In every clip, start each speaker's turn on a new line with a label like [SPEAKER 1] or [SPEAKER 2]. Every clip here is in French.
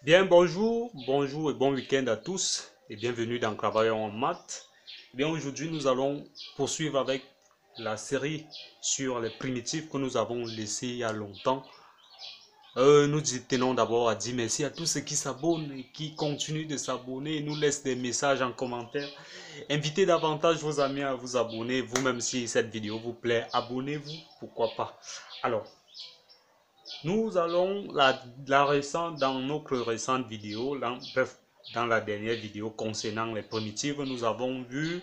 [SPEAKER 1] Bien, bonjour et bon week-end à tous et bienvenue dans Travaillons en maths. Bien, aujourd'hui, nous allons poursuivre avec la série sur les primitives que nous avons laissées il y a longtemps. Nous tenons d'abord à dire merci à tous ceux qui s'abonnent et qui continuent de s'abonner et nous laissent des messages en commentaire. Invitez davantage vos amis à vous abonner. Vous-même, si cette vidéo vous plaît, abonnez-vous, pourquoi pas. Alors, nous allons dans notre récente vidéo, dans la dernière vidéo concernant les primitives, nous avons vu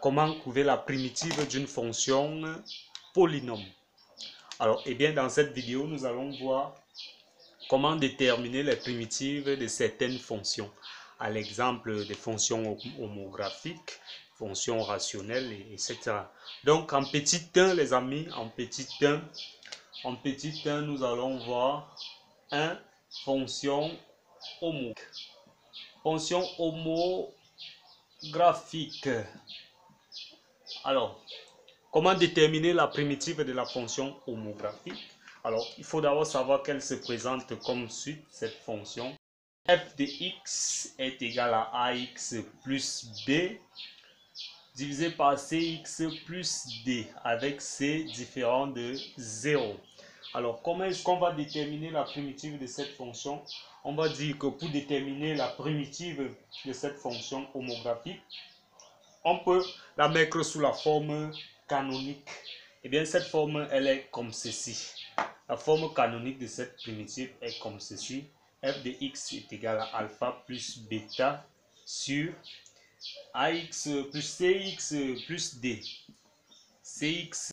[SPEAKER 1] comment trouver la primitive d'une fonction polynôme. Alors, bien, dans cette vidéo, nous allons voir comment déterminer les primitives de certaines fonctions, à l'exemple des fonctions homographiques, fonctions rationnelles, etc. Donc, en petit 1, les amis, en petit 1, nous allons voir fonction homographique. Alors, comment déterminer la primitive de la fonction homographique? Alors, il faut d'abord savoir qu'elle se présente comme suit, cette fonction. F de x est égal à ax plus b divisé par cx plus d avec c différent de 0. Alors, comment est-ce qu'on va déterminer la primitive de cette fonction? On va dire que pour déterminer la primitive de cette fonction homographique, on peut la mettre sous la forme canonique. Et bien, cette forme, elle est comme ceci. La forme canonique de cette primitive est comme ceci. F de x est égal à alpha plus bêta sur ax plus cx plus d. cx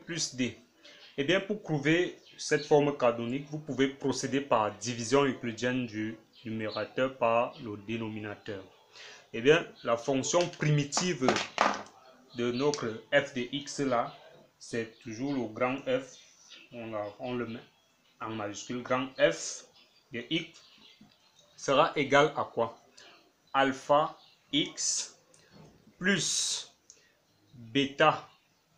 [SPEAKER 1] plus d. Et bien, pour trouver cette forme canonique, vous pouvez procéder par division euclidienne du numérateur par le dénominateur. Et bien, la fonction primitive de notre f de x là, c'est toujours le grand F. On le met en majuscule. Grand F de x sera égal à quoi? Alpha x plus bêta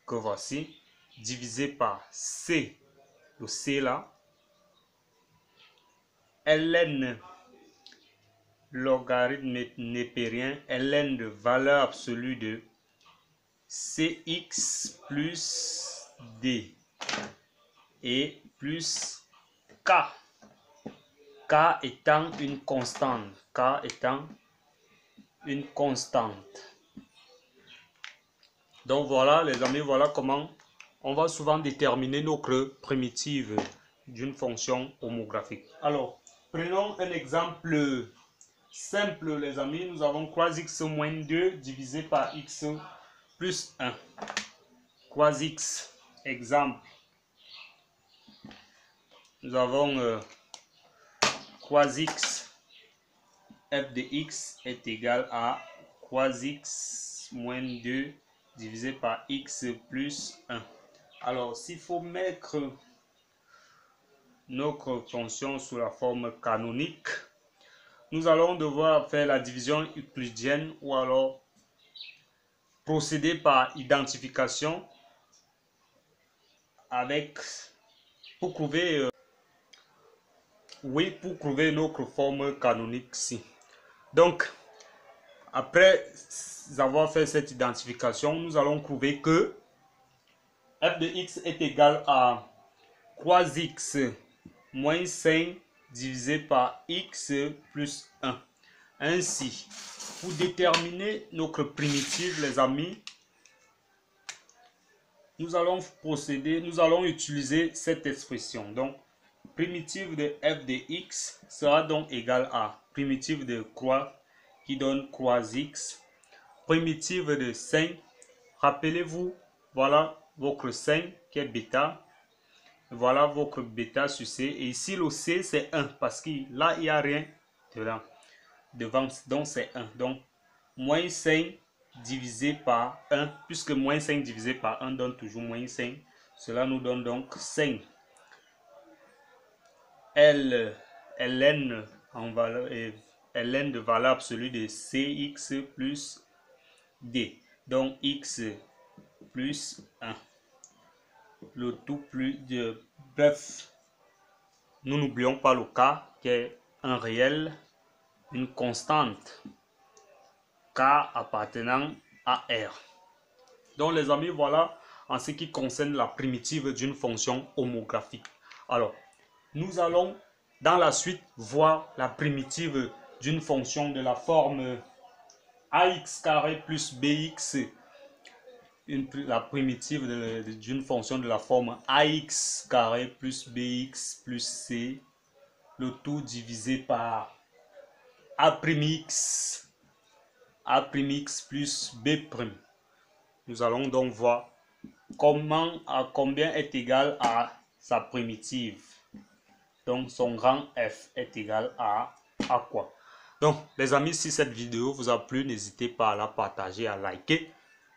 [SPEAKER 1] que voici divisé par c, le c là, ln logarithme népérien, ln de valeur absolue de cx plus d et plus k, k étant une constante, Donc voilà les amis, voilà comment on va souvent déterminer notre primitive d'une fonction homographique. Alors, prenons un exemple simple les amis. Nous avons 3x moins 2 divisé par x plus 1. 3x, exemple. Nous avons 3x, f de x est égal à 3x moins 2 divisé par x plus 1. Alors, s'il faut mettre notre fonction sous la forme canonique, nous allons devoir faire la division euclidienne ou alors procéder par identification pour trouver notre forme canonique ici. Donc, après avoir fait cette identification, nous allons trouver que f de x est égal à 3x moins 5 divisé par x plus 1. Ainsi, pour déterminer notre primitive, les amis, nous allons utiliser cette expression. Donc, primitive de f de x sera donc égale à primitive de croix qui donne 3x, primitive de 5. Rappelez-vous, voilà votre 5 qui est bêta. Voilà votre bêta sur c. Et ici, le c, c'est 1 parce que là, il n'y a rien devant. Donc, c'est 1. Donc, moins 5 divisé par 1, puisque moins 5 divisé par 1 donne toujours moins 5. Cela nous donne donc 5. Ln en valeur ln de valeur absolue de cx plus d. Donc, x plus 1. Le tout plus de bref. nous n'oublions pas le K qui est un réel, une constante, K appartenant à R. Donc les amis, voilà en ce qui concerne la primitive d'une fonction homographique. Alors, nous allons dans la suite voir la primitive d'une fonction de la forme ax carré plus bx, la primitive d'une fonction de la forme ax carré plus bx plus c, le tout divisé par a'x plus b'. Nous allons donc voir à combien est égal à sa primitive. Donc son rang f est égal à quoi? Donc les amis, si cette vidéo vous a plu, n'hésitez pas à la partager, à liker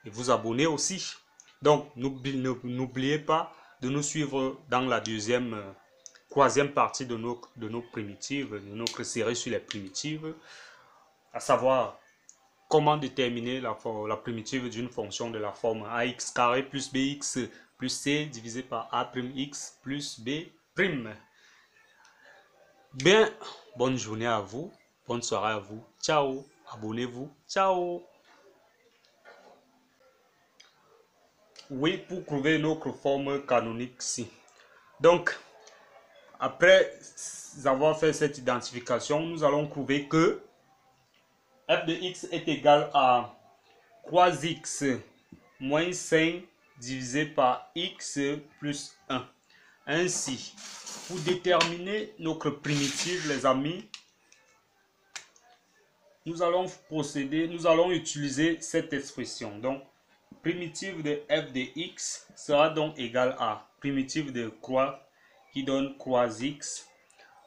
[SPEAKER 1] et vous abonner aussi. Donc n'oubliez pas de nous suivre dans la troisième partie de nos primitives, de notre série sur les primitives, à savoir comment déterminer la primitive d'une fonction de la forme ax carré plus bx plus c divisé par a'x plus b'. Bien, bonne journée à vous, bonne soirée à vous, ciao, abonnez-vous, ciao. Oui, pour trouver notre forme canonique ici. Donc, après avoir fait cette identification, nous allons prouver que f de x est égal à 3x moins 5 divisé par x plus 1. Ainsi, pour déterminer notre primitive, les amis, nous allons utiliser cette expression. Donc, primitive de f de x sera donc égale à primitive de croix qui donne croix x,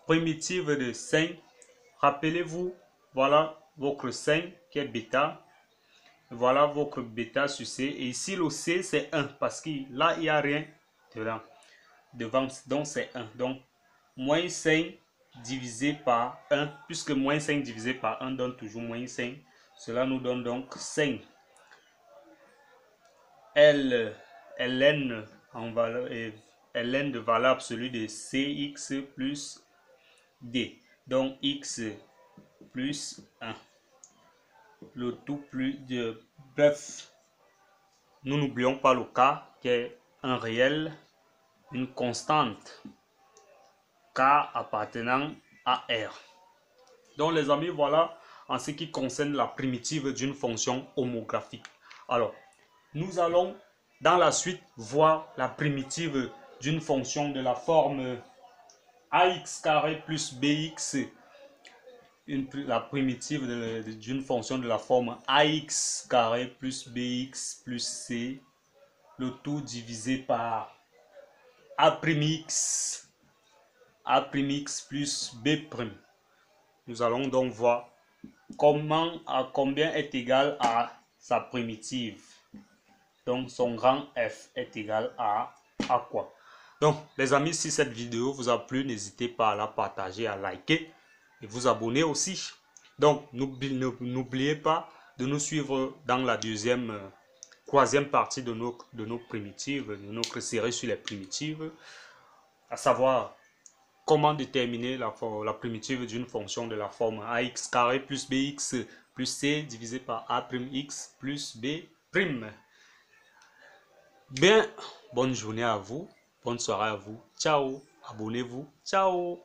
[SPEAKER 1] primitive de 5, rappelez-vous, voilà votre 5 qui est bêta, voilà votre bêta sur c, et ici le c c'est 1 parce que là il n'y a rien devant, donc c'est 1, donc moins 5 divisé par 1, puisque moins 5 divisé par 1 donne toujours moins 5, cela nous donne donc 5. Ln en valeur ln de valeur absolue de cx plus d, donc x plus 1, le tout plus de bref, nous n'oublions pas le K qui est un réel, une constante, K appartenant à R. Donc les amis, voilà en ce qui concerne la primitive d'une fonction homographique. Alors, nous allons dans la suite voir la primitive d'une fonction de la forme ax carré plus bx, la primitive d'une fonction de la forme ax carré plus bx plus c, le tout divisé par a'x plus b'. Nous allons donc voir à combien est égal à sa primitive. Donc son rang f est égal à quoi? Donc les amis, si cette vidéo vous a plu, n'hésitez pas à la partager, à liker et vous abonner aussi. Donc n'oubliez pas de nous suivre dans la troisième partie de nos primitives, de notre série sur les primitives, à savoir comment déterminer la primitive d'une fonction de la forme ax carré plus bx plus c divisé par a'x plus b'. Bien, bonne journée à vous, bonne soirée à vous, ciao, abonnez-vous, ciao.